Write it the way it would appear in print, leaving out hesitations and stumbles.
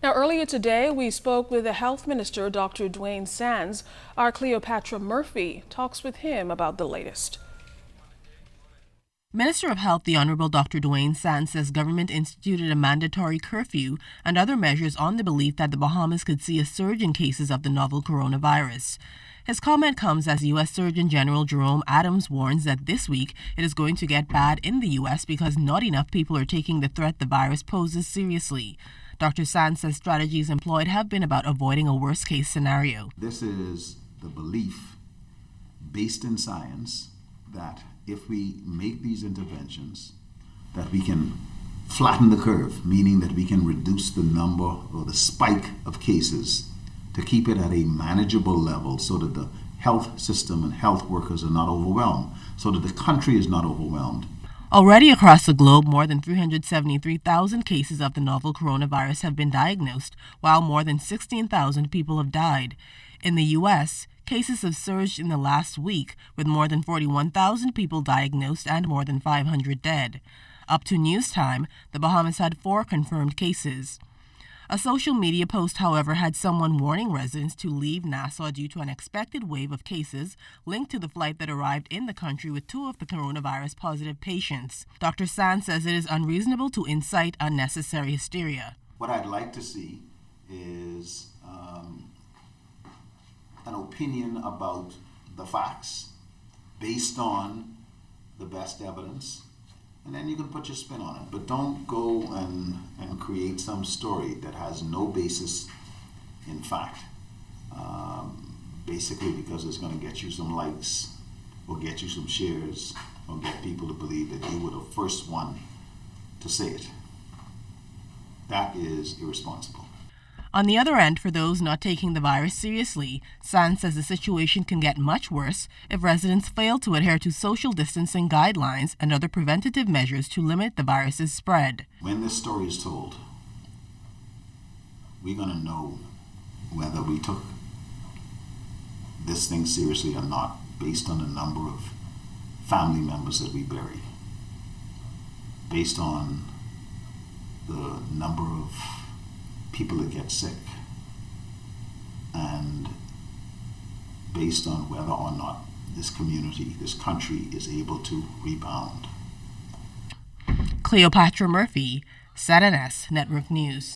Now, earlier today, we spoke with the Health Minister, Dr. Dwayne Sands. Our Cleopatra Murphy talks with him about the latest. Minister of Health, the Honorable Dr. Dwayne Sands, says government instituted a mandatory curfew and other measures on the belief that the Bahamas could see a surge in cases of the novel coronavirus. His comment comes as U.S. Surgeon General Jerome Adams warns that this week it is going to get bad in the U.S. because not enough people are taking the threat the virus poses seriously. Dr. Sands says strategies employed have been about avoiding a worst-case scenario. This is the belief, based in science, that if we make these interventions, that we can flatten the curve, meaning that we can reduce the number or the spike of cases to keep it at a manageable level so that the health system and health workers are not overwhelmed, so that the country is not overwhelmed. Already across the globe, more than 373,000 cases of the novel coronavirus have been diagnosed, while more than 16,000 people have died. In the U.S., cases have surged in the last week, with more than 41,000 people diagnosed and more than 500 dead. Up to news time, the Bahamas had 4 confirmed cases. A social media post, however, had someone warning residents to leave Nassau due to an expected wave of cases linked to the flight that arrived in the country with 2 of the coronavirus positive patients. Dr. Sands says it is unreasonable to incite unnecessary hysteria. What I'd like to see is an opinion about the facts based on the best evidence, and then you can put your spin on it. But don't go and create some story that has no basis in fact, basically because it's going to get you some likes or get you some shares or get people to believe that you were the first one to say it. That is irresponsible. On the other end, for those not taking the virus seriously, Sands says the situation can get much worse if residents fail to adhere to social distancing guidelines and other preventative measures to limit the virus's spread. When this story is told, we're going to know whether we took this thing seriously or not based on the number of family members that we bury, based on the number of people that get sick, and based on whether or not this community, this country is able to rebound. Cleopatra Murphy, ZNS Network News.